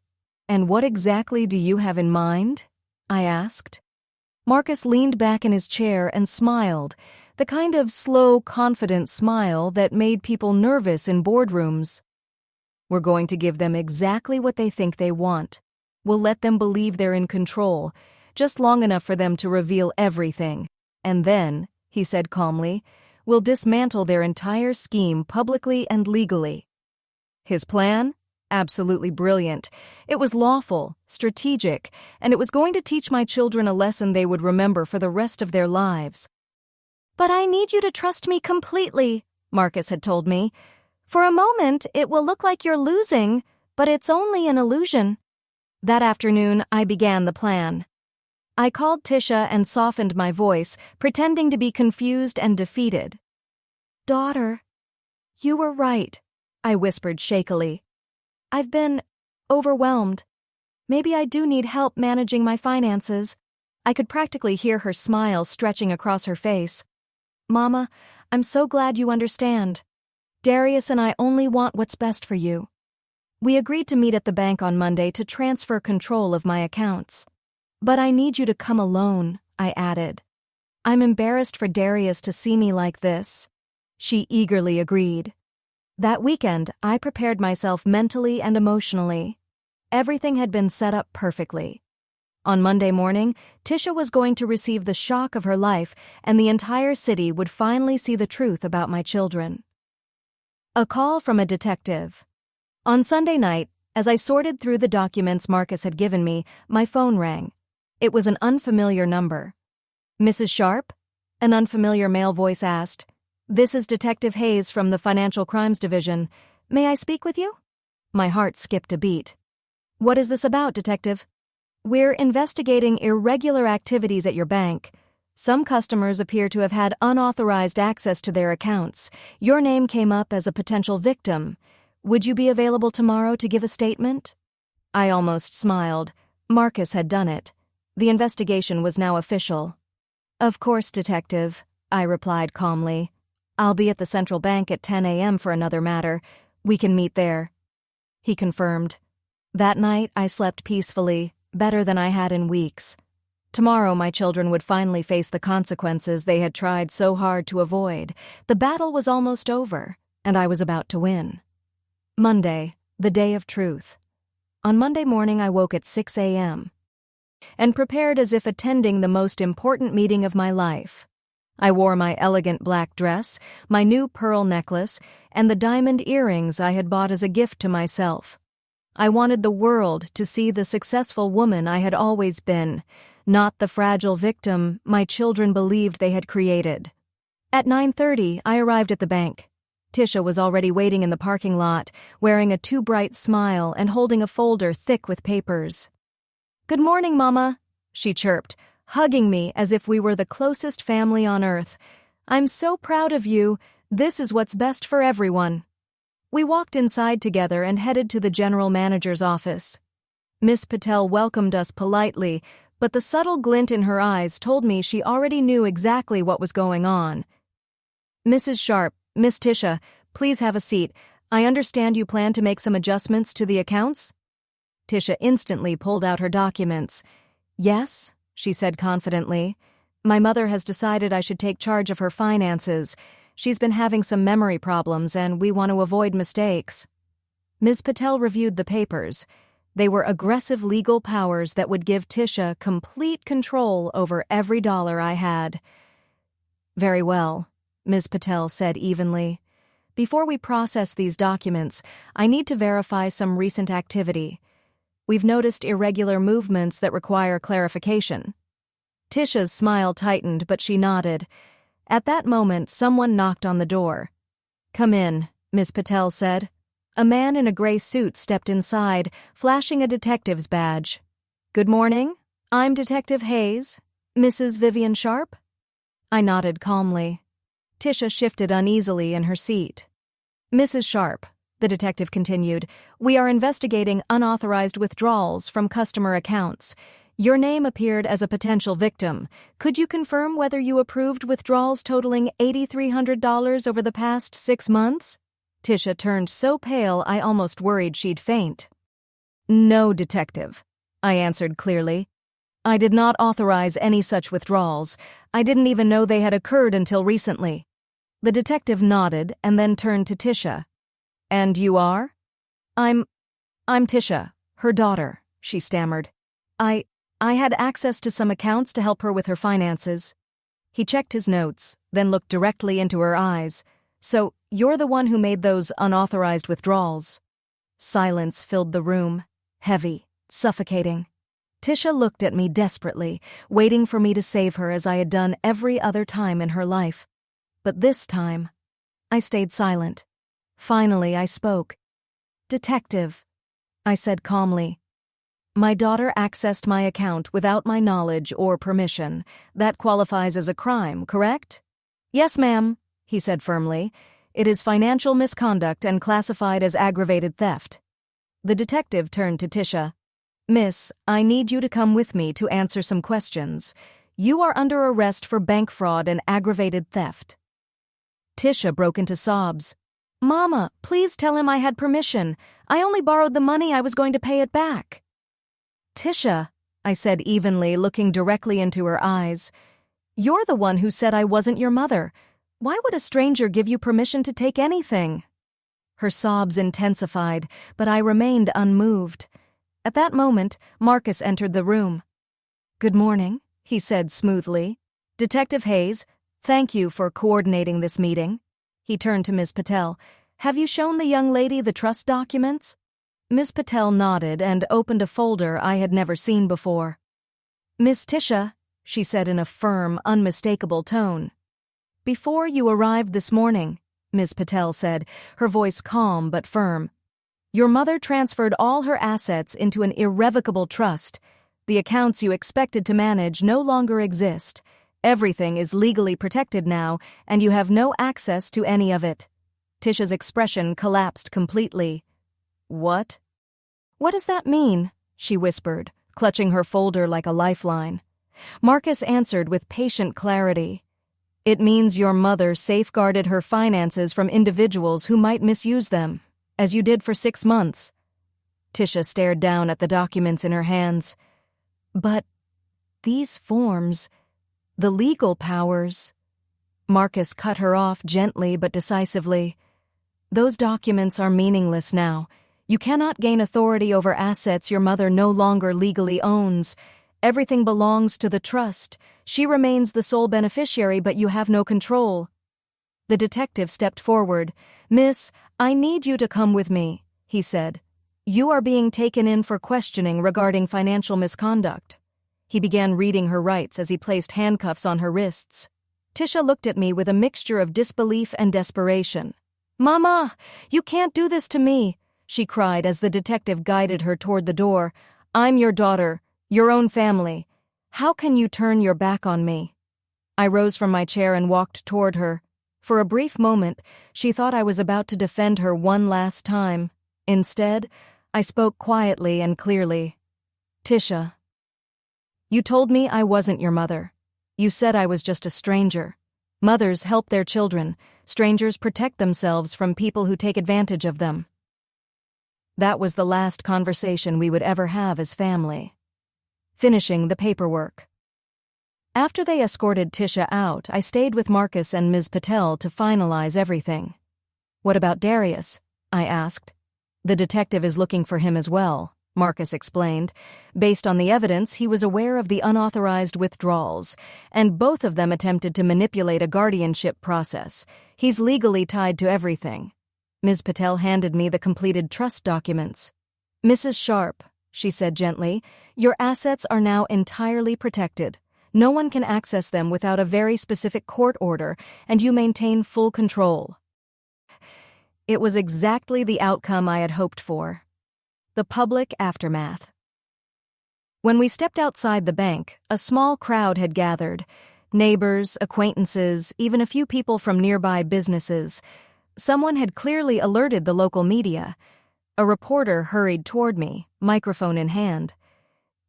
And what exactly do you have in mind? I asked. Marcus leaned back in his chair and smiled, the kind of slow, confident smile that made people nervous in boardrooms. We're going to give them exactly what they think they want. We'll let them believe they're in control, just long enough for them to reveal everything. And then, he said calmly, we'll dismantle their entire scheme publicly and legally. His plan? Absolutely brilliant. It was lawful, strategic, and it was going to teach my children a lesson they would remember for the rest of their lives. But I need you to trust me completely, Marcus had told me. For a moment, it will look like you're losing, but it's only an illusion. That afternoon, I began the plan. I called Tisha and softened my voice, pretending to be confused and defeated. Daughter, you were right, I whispered shakily. I've been overwhelmed. Maybe I do need help managing my finances. I could practically hear her smile stretching across her face. Mama, I'm so glad you understand. Darius and I only want what's best for you. We agreed to meet at the bank on Monday to transfer control of my accounts. But I need you to come alone, I added. I'm embarrassed for Darius to see me like this. She eagerly agreed. That weekend, I prepared myself mentally and emotionally. Everything had been set up perfectly. On Monday morning, Tisha was going to receive the shock of her life, and the entire city would finally see the truth about my children. A call from a detective. On Sunday night, as I sorted through the documents Marcus had given me, my phone rang. It was an unfamiliar number. Mrs. Sharp? An unfamiliar male voice asked. This is Detective Hayes from the Financial Crimes Division. May I speak with you? My heart skipped a beat. What is this about, Detective? We're investigating irregular activities at your bank. Some customers appear to have had unauthorized access to their accounts. Your name came up as a potential victim. Would you be available tomorrow to give a statement? I almost smiled. Marcus had done it. The investigation was now official. Of course, Detective, I replied calmly. I'll be at the Central Bank at 10 a.m. for another matter. We can meet there. He confirmed. That night, I slept peacefully, better than I had in weeks. Tomorrow, my children would finally face the consequences they had tried so hard to avoid. The battle was almost over, and I was about to win. Monday, the day of truth. On Monday morning, I woke at 6 a.m. and prepared as if attending the most important meeting of my life. I wore my elegant black dress, my new pearl necklace, and the diamond earrings I had bought as a gift to myself. I wanted the world to see the successful woman I had always been, not the fragile victim my children believed they had created. At 9:30, I arrived at the bank. Tisha was already waiting in the parking lot, wearing a too bright smile and holding a folder thick with papers. Good morning, Mama, she chirped, hugging me as if we were the closest family on earth. I'm so proud of you. This is what's best for everyone. We walked inside together and headed to the general manager's office. Miss Patel welcomed us politely, but the subtle glint in her eyes told me she already knew exactly what was going on. Mrs. Sharp, Miss Tisha, please have a seat. I understand you plan to make some adjustments to the accounts? Tisha instantly pulled out her documents. Yes, she said confidently. My mother has decided I should take charge of her finances. She's been having some memory problems and we want to avoid mistakes. Ms. Patel reviewed the papers. They were aggressive legal powers that would give Tisha complete control over every dollar I had. "Very well," Ms. Patel said evenly. "Before we process these documents, I need to verify some recent activity. We've noticed irregular movements that require clarification." Tisha's smile tightened, but she nodded. At that moment, someone knocked on the door. "Come in," Ms. Patel said. A man in a gray suit stepped inside, flashing a detective's badge. "Good morning. I'm Detective Hayes. Mrs. Vivian Sharp?" I nodded calmly. Tisha shifted uneasily in her seat. "Mrs. Sharp," the detective continued, "we are investigating unauthorized withdrawals from customer accounts. Your name appeared as a potential victim. Could you confirm whether you approved withdrawals totaling $8,300 over the past 6 months? Tisha turned so pale I almost worried she'd faint. "No, detective," I answered clearly. "I did not authorize any such withdrawals. I didn't even know they had occurred until recently." The detective nodded and then turned to Tisha. "And you are?" I'm Tisha, her daughter," she stammered. I had access to some accounts to help her with her finances." He checked his notes, then looked directly into her eyes. "So, you're the one who made those unauthorized withdrawals?" Silence filled the room, heavy, suffocating. Tisha looked at me desperately, waiting for me to save her as I had done every other time in her life. But this time, I stayed silent. Finally, I spoke. "Detective," I said calmly. "My daughter accessed my account without my knowledge or permission. That qualifies as a crime, correct?" "Yes, ma'am," he said firmly. "It is financial misconduct and classified as aggravated theft." The detective turned to Tisha. "Miss, I need you to come with me to answer some questions. You are under arrest for bank fraud and aggravated theft." Tisha broke into sobs. "Mama, please tell him I had permission. I only borrowed the money. I was going to pay it back." "Tisha," I said evenly, looking directly into her eyes, "you're the one who said I wasn't your mother. Why would a stranger give you permission to take anything?" Her sobs intensified, but I remained unmoved. At that moment, Marcus entered the room. "Good morning," he said smoothly. "Detective Hayes, thank you for coordinating this meeting." He turned to Ms. Patel. "Have you shown the young lady the trust documents?" Ms. Patel nodded and opened a folder I had never seen before. "Miss Tisha," she said in a firm, unmistakable tone. "Before you arrived this morning," Ms. Patel said, her voice calm but firm, "your mother transferred all her assets into an irrevocable trust. The accounts you expected to manage no longer exist. Everything is legally protected now, and you have no access to any of it." Tisha's expression collapsed completely. "What?" "What does that mean?" she whispered, clutching her folder like a lifeline. Marcus answered with patient clarity. "It means your mother safeguarded her finances from individuals who might misuse them, as you did for 6 months." Tisha stared down at the documents in her hands. "But these forms, the legal powers..." Marcus cut her off gently but decisively. "Those documents are meaningless now. You cannot gain authority over assets your mother no longer legally owns. Everything belongs to the trust. She remains the sole beneficiary, but you have no control." The detective stepped forward. "Miss, I need you to come with me," he said. "You are being taken in for questioning regarding financial misconduct." He began reading her rights as he placed handcuffs on her wrists. Tisha looked at me with a mixture of disbelief and desperation. "Mama, you can't do this to me," she cried as the detective guided her toward the door. "I'm your daughter, your own family. How can you turn your back on me?" I rose from my chair and walked toward her. For a brief moment, she thought I was about to defend her one last time. Instead, I spoke quietly and clearly. "Tisha, you told me I wasn't your mother. You said I was just a stranger. Mothers help their children. Strangers protect themselves from people who take advantage of them." That was the last conversation we would ever have as family. Finishing the paperwork. After they escorted Tisha out, I stayed with Marcus and Ms. Patel to finalize everything. "What about Darius?" I asked. "The detective is looking for him as well," Marcus explained. Based on the evidence, he was aware of the unauthorized withdrawals, and both of them attempted to manipulate a guardianship process. He's legally tied to everything. Ms. Patel handed me the completed trust documents. "Mrs. Sharp," she said gently, "your assets are now entirely protected. No one can access them without a very specific court order, and you maintain full control." It was exactly the outcome I had hoped for. The public aftermath. When we stepped outside the bank, a small crowd had gathered. Neighbors, acquaintances, even a few people from nearby businesses. Someone had clearly alerted the local media. A reporter hurried toward me, microphone in hand.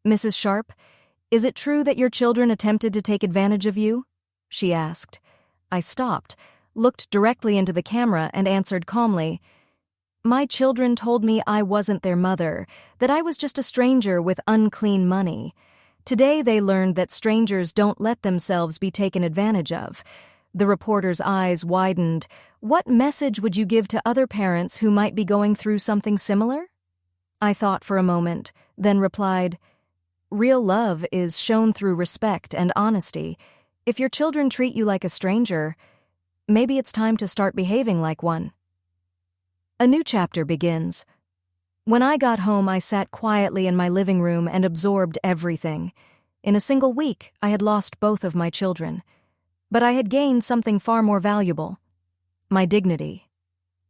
"Mrs. Sharp, is it true that your children attempted to take advantage of you?" she asked. I stopped, looked directly into the camera, and answered calmly, "My children told me I wasn't their mother, that I was just a stranger with unclean money. Today they learned that strangers don't let themselves be taken advantage of." The reporter's eyes widened. "What message would you give to other parents who might be going through something similar?" I thought for a moment, then replied, "Real love is shown through respect and honesty. If your children treat you like a stranger, maybe it's time to start behaving like one." A new chapter begins. When I got home, I sat quietly in my living room and absorbed everything. In a single week, I had lost both of my children. But I had gained something far more valuable: my dignity.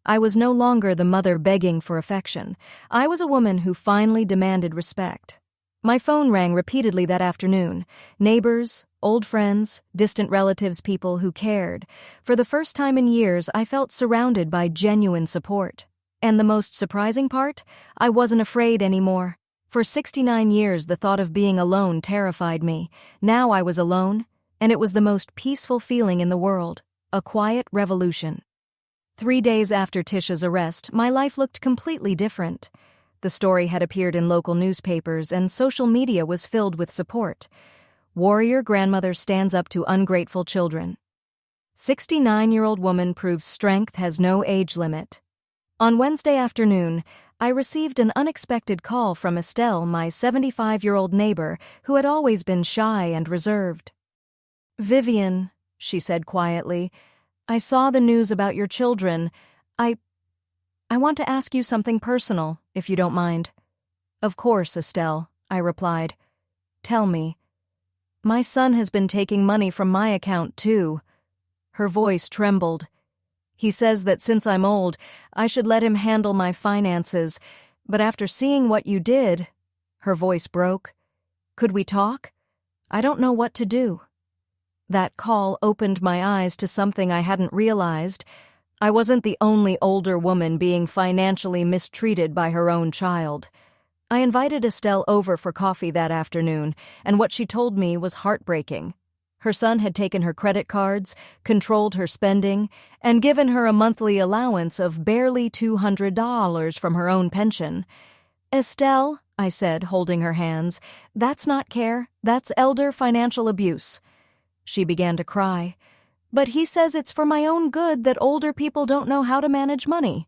I was no longer the mother begging for affection. I was a woman who finally demanded respect. My phone rang repeatedly that afternoon. Neighbors, old friends, distant relatives, people who cared. For the first time in years, I felt surrounded by genuine support. And the most surprising part? I wasn't afraid anymore. For 69 years, the thought of being alone terrified me. Now I was alone, and it was the most peaceful feeling in the world. A quiet revolution. 3 days after Tisha's arrest, my life looked completely different. The story had appeared in local newspapers, and social media was filled with support. Warrior grandmother stands up to ungrateful children. 69-year-old woman proves strength has no age limit. On Wednesday afternoon, I received an unexpected call from Estelle, my 75-year-old neighbor, who had always been shy and reserved. "Vivian," she said quietly, "I saw the news about your children. I want to ask you something personal, if you don't mind." "Of course, Estelle," I replied. "Tell me." "My son has been taking money from my account, too." Her voice trembled. "He says that since I'm old, I should let him handle my finances, but after seeing what you did—" Her voice broke. "Could we talk? I don't know what to do." That call opened my eyes to something I hadn't realized. I wasn't the only older woman being financially mistreated by her own child. I invited Estelle over for coffee that afternoon, and what she told me was heartbreaking. Her son had taken her credit cards, controlled her spending, and given her a monthly allowance of barely $200 from her own pension. "Estelle," I said, holding her hands, "that's not care, that's elder financial abuse." She began to cry. "But he says it's for my own good that older people don't know how to manage money."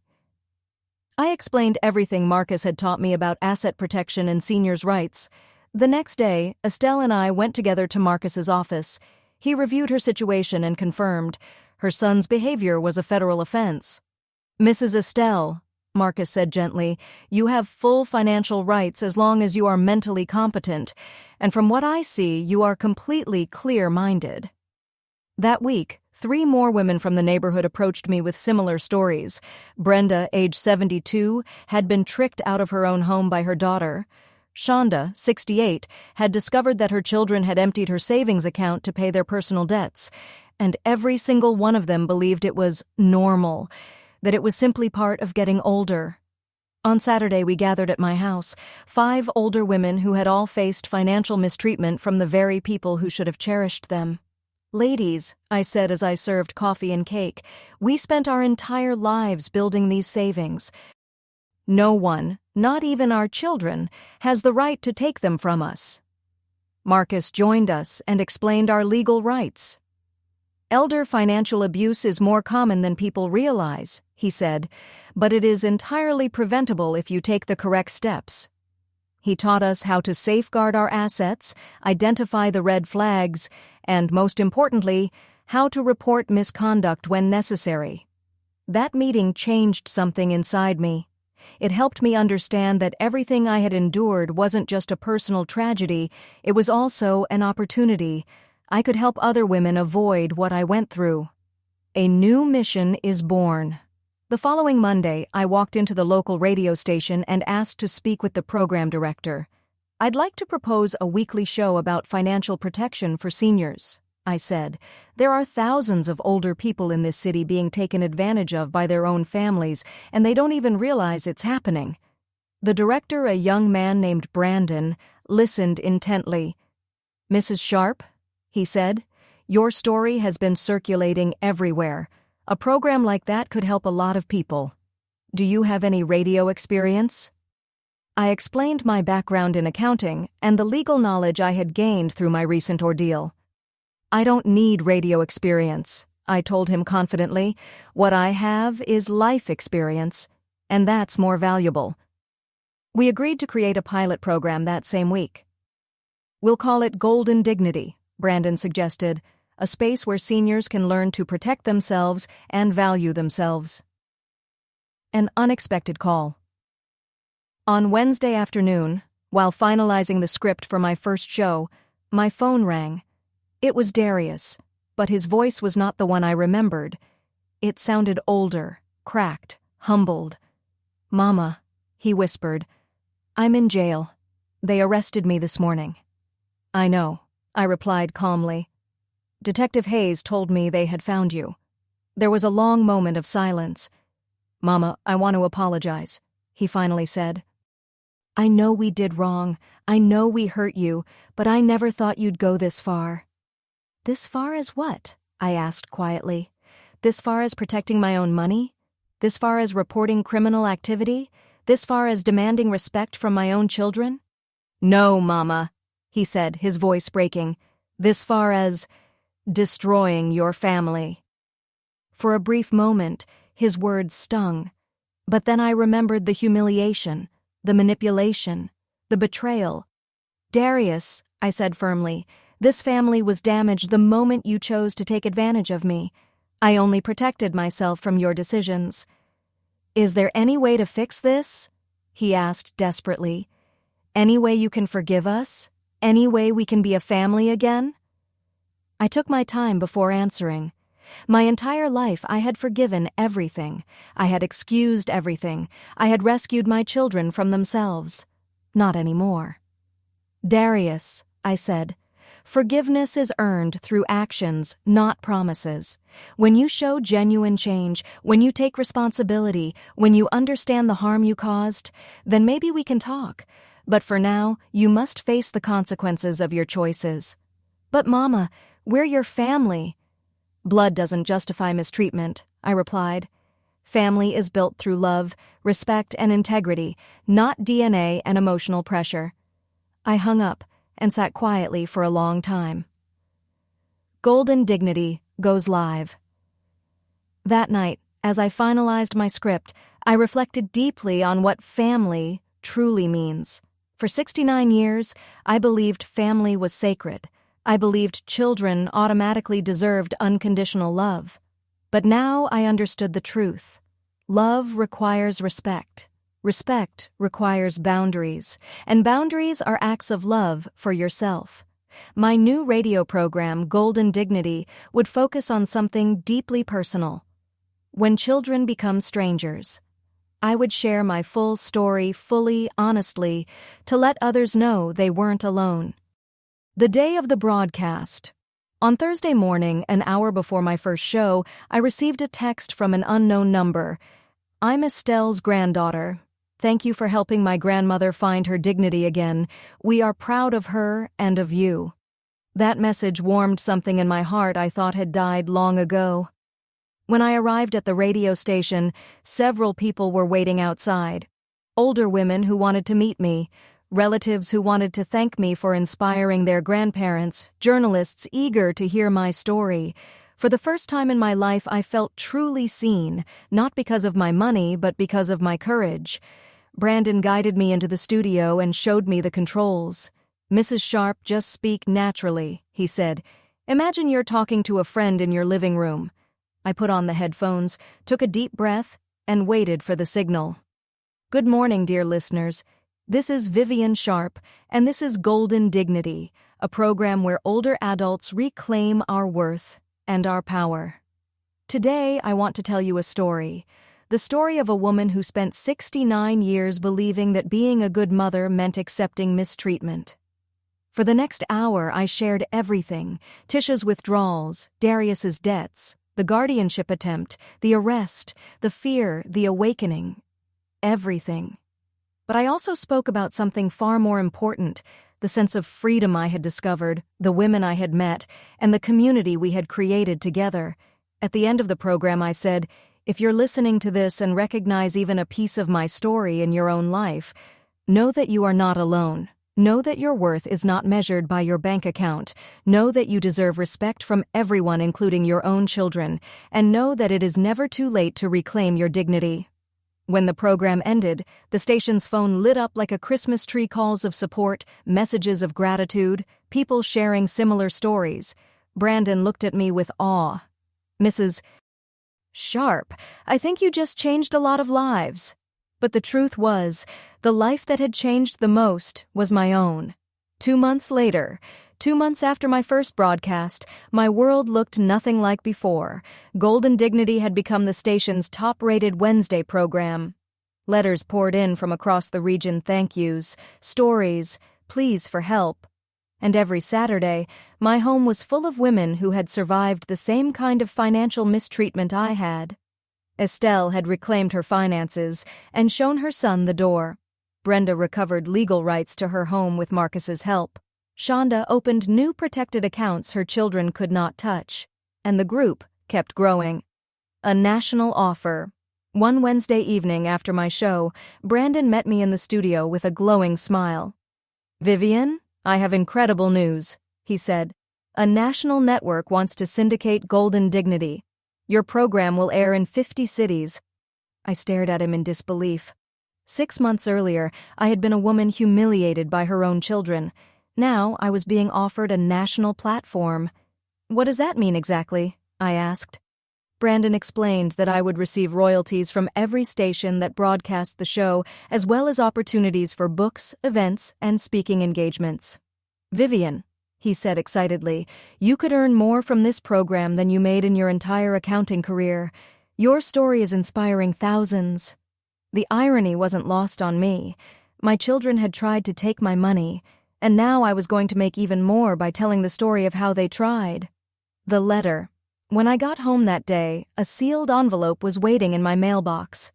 I explained everything Marcus had taught me about asset protection and seniors' rights. The next day, Estelle and I went together to Marcus's office. He reviewed her situation and confirmed her son's behavior was a federal offense. "Mrs. Estelle," Marcus said gently, "you have full financial rights as long as you are mentally competent, and from what I see, you are completely clear-minded." That week, 3 more women from the neighborhood approached me with similar stories. Brenda, age 72, had been tricked out of her own home by her daughter. Shonda, 68, had discovered that her children had emptied her savings account to pay their personal debts, and every single one of them believed it was normal, that it was simply part of getting older. On Saturday, we gathered at my house, 5 older women who had all faced financial mistreatment from the very people who should have cherished them. "Ladies," I said as I served coffee and cake, "we spent our entire lives building these savings. No one, not even our children, has the right to take them from us." Marcus joined us and explained our legal rights. "Elder financial abuse is more common than people realize," he said, "but it is entirely preventable if you take the correct steps." He taught us how to safeguard our assets, identify the red flags, and, most importantly, how to report misconduct when necessary. That meeting changed something inside me. It helped me understand that everything I had endured wasn't just a personal tragedy, it was also an opportunity. I could help other women avoid what I went through. A new mission is born. The following Monday, I walked into the local radio station and asked to speak with the program director. "I'd like to propose a weekly show about financial protection for seniors," I said. "There are thousands of older people in this city being taken advantage of by their own families, and they don't even realize it's happening." The director, a young man named Brandon, listened intently. "Mrs. Sharp," he said, "your story has been circulating everywhere. A program like that could help a lot of people. Do you have any radio experience?" I explained my background in accounting and the legal knowledge I had gained through my recent ordeal. "I don't need radio experience," I told him confidently. "What I have is life experience, and that's more valuable." We agreed to create a pilot program that same week. "We'll call it Golden Dignity," Brandon suggested, "a space where seniors can learn to protect themselves and value themselves." An unexpected call. On Wednesday afternoon, while finalizing the script for my first show, my phone rang. It was Darius, but his voice was not the one I remembered. It sounded older, cracked, humbled. "Mama," he whispered, "I'm in jail. They arrested me this morning." "I know," I replied calmly. "Detective Hayes told me they had found you." There was a long moment of silence. "Mama, I want to apologize," he finally said. "I know we did wrong. I know we hurt you, but I never thought you'd go this far." "This far as what?" I asked quietly. "This far as protecting my own money? This far as reporting criminal activity? This far as demanding respect from my own children?" "No, Mama," he said, his voice breaking. "This far as destroying your family." For a brief moment, his words stung. But then I remembered the humiliation, the manipulation, the betrayal. "Darius," I said firmly, "this family was damaged the moment you chose to take advantage of me. I only protected myself from your decisions." "Is there any way to fix this?" he asked desperately. "Any way you can forgive us? Any way we can be a family again?" I took my time before answering. My entire life I had forgiven everything. I had excused everything. I had rescued my children from themselves. Not anymore. "Darius," I said, "forgiveness is earned through actions, not promises. When you show genuine change, when you take responsibility, when you understand the harm you caused, then maybe we can talk. But for now, you must face the consequences of your choices." "But Mama, we're your family." "Blood doesn't justify mistreatment," I replied. "Family is built through love, respect, and integrity, not DNA and emotional pressure." I hung up and sat quietly for a long time. Golden Dignity goes live. That night, as I finalized my script, I reflected deeply on what family truly means. For 69 years, I believed family was sacred. I believed children automatically deserved unconditional love. But now I understood the truth. Love requires respect. Respect requires boundaries, and boundaries are acts of love for yourself. My new radio program, Golden Dignity, would focus on something deeply personal. When children become strangers, I would share my full story fully, honestly, to let others know they weren't alone. The day of the broadcast. On Thursday morning, an hour before my first show, I received a text from an unknown number. "I'm Estelle's granddaughter. Thank you for helping my grandmother find her dignity again. We are proud of her and of you." That message warmed something in my heart I thought had died long ago. When I arrived at the radio station, several people were waiting outside. Older women who wanted to meet me, relatives who wanted to thank me for inspiring their grandparents, journalists eager to hear my story. For the first time in my life, I felt truly seen, not because of my money, but because of my courage. Brandon guided me into the studio and showed me the controls. "Mrs. Sharp, just speak naturally," he said. "Imagine you're talking to a friend in your living room." I put on the headphones, took a deep breath, and waited for the signal. "Good morning, dear listeners. This is Vivian Sharp, and this is Golden Dignity, a program where older adults reclaim our worth and our power. Today, I want to tell you a story. The story of a woman who spent 69 years believing that being a good mother meant accepting mistreatment. For the next hour, I shared everything: Tisha's withdrawals, Darius's debts, the guardianship attempt, the arrest, the fear, the awakening. Everything. But I also spoke about something far more important: the sense of freedom I had discovered, the women I had met, and the community we had created together. At the end of the program, I said, if you're listening to this and recognize even a piece of my story in your own life, know that you are not alone. Know that your worth is not measured by your bank account. Know that you deserve respect from everyone, including your own children. And know that it is never too late to reclaim your dignity. When the program ended, the station's phone lit up like a Christmas tree: calls of support, messages of gratitude, people sharing similar stories. Brandon looked at me with awe. "Mrs. Sharp, I think you just changed a lot of lives." But the truth was, the life that had changed the most was my own. 2 months later, 2 months after my first broadcast, my world looked nothing like before. Golden Dignity had become the station's top-rated Wednesday program. Letters poured in from across the region: thank yous, stories, pleas for help. And every Saturday, my home was full of women who had survived the same kind of financial mistreatment I had. Estelle had reclaimed her finances and shown her son the door. Brenda recovered legal rights to her home with Marcus's help. Shonda opened new protected accounts her children could not touch. And the group kept growing. A national offer. One Wednesday evening after my show, Brandon met me in the studio with a glowing smile. "Vivian, I have incredible news," he said. "A national network wants to syndicate Golden Dignity. Your program will air in 50 cities. I stared at him in disbelief. 6 months earlier, I had been a woman humiliated by her own children. Now I was being offered a national platform. "What does that mean exactly?" I asked. Brandon explained that I would receive royalties from every station that broadcast the show, as well as opportunities for books, events, and speaking engagements. "Vivian," he said excitedly, "you could earn more from this program than you made in your entire accounting career. Your story is inspiring thousands." The irony wasn't lost on me. My children had tried to take my money, and now I was going to make even more by telling the story of how they tried. The letter. When I got home that day, a sealed envelope was waiting in my mailbox.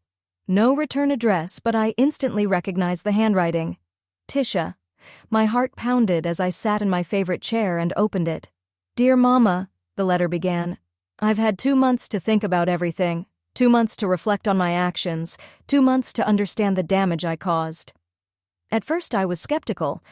No return address, but I instantly recognized the handwriting. Tisha. My heart pounded as I sat in my favorite chair and opened it. "Dear Mama," the letter began, "I've had 2 months to think about everything, 2 months to reflect on my actions, 2 months to understand the damage I caused." At first I was skeptical.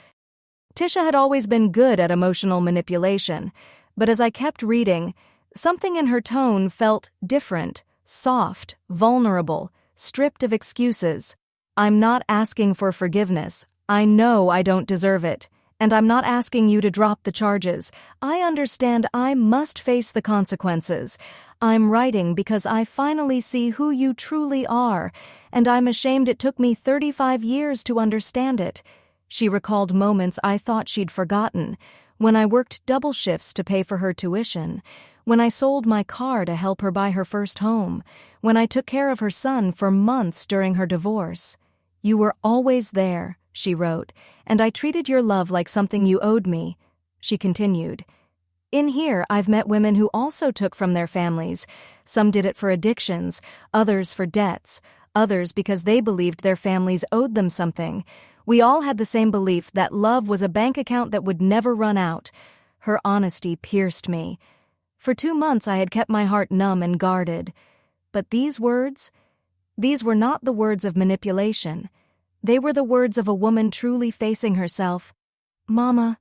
Tisha had always been good at emotional manipulation, but as I kept reading, something in her tone felt different, soft, vulnerable, stripped of excuses. "I'm not asking for forgiveness. I know I don't deserve it, and I'm not asking you to drop the charges. I understand I must face the consequences. I'm writing because I finally see who you truly are, and I'm ashamed it took me 35 years to understand it." She recalled moments I thought she'd forgotten, when I worked double shifts to pay for her tuition, when I sold my car to help her buy her first home, when I took care of her son for months during her divorce. "You were always there," she wrote, "and I treated your love like something you owed me." She continued, "In here, I've met women who also took from their families. Some did it for addictions, others for debts, others because they believed their families owed them something. We all had the same belief that love was a bank account that would never run out." Her honesty pierced me. For 2 months I had kept my heart numb and guarded. But these words? These were not the words of manipulation. They were the words of a woman truly facing herself. "Mama,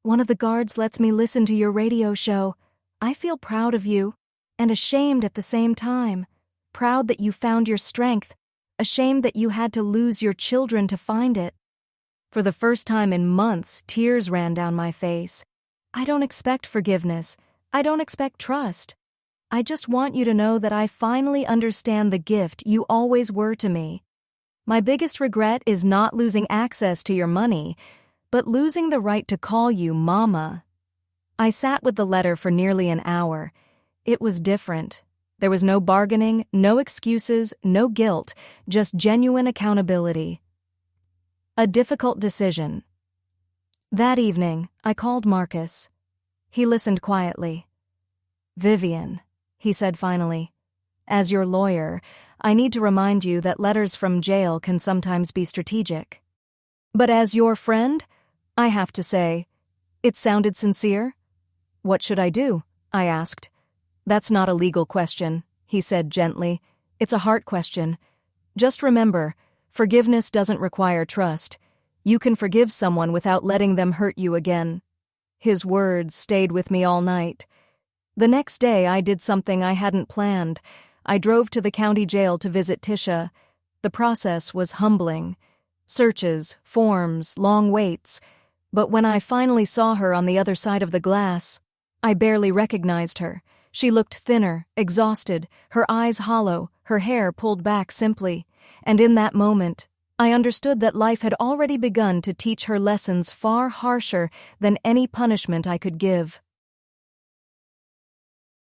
one of the guards lets me listen to your radio show. I feel proud of you, and ashamed at the same time. Proud that you found your strength. A shame that you had to lose your children to find it. For the first time in months, tears ran down my face. I don't expect forgiveness. I don't expect trust. I just want you to know that I finally understand the gift you always were to me. My biggest regret is not losing access to your money, but losing the right to call you Mama. I sat with the letter for nearly an hour. It was different. There was no bargaining, no excuses, no guilt, just genuine accountability. A difficult decision. That evening, I called Marcus. He listened quietly. "Vivian," he said finally, "as your lawyer, I need to remind you that letters from jail can sometimes be strategic. But as your friend, I have to say, it sounded sincere." "What should I do?" I asked. "That's not a legal question," he said gently. "It's a heart question. Just remember, forgiveness doesn't require trust. You can forgive someone without letting them hurt you again." His words stayed with me all night. The next day, I did something I hadn't planned. I drove to the county jail to visit Tisha. The process was humbling. Searches, forms, long waits. But when I finally saw her on the other side of the glass, I barely recognized her. She looked thinner, exhausted, her eyes hollow, her hair pulled back simply. And in that moment, I understood that life had already begun to teach her lessons far harsher than any punishment I could give.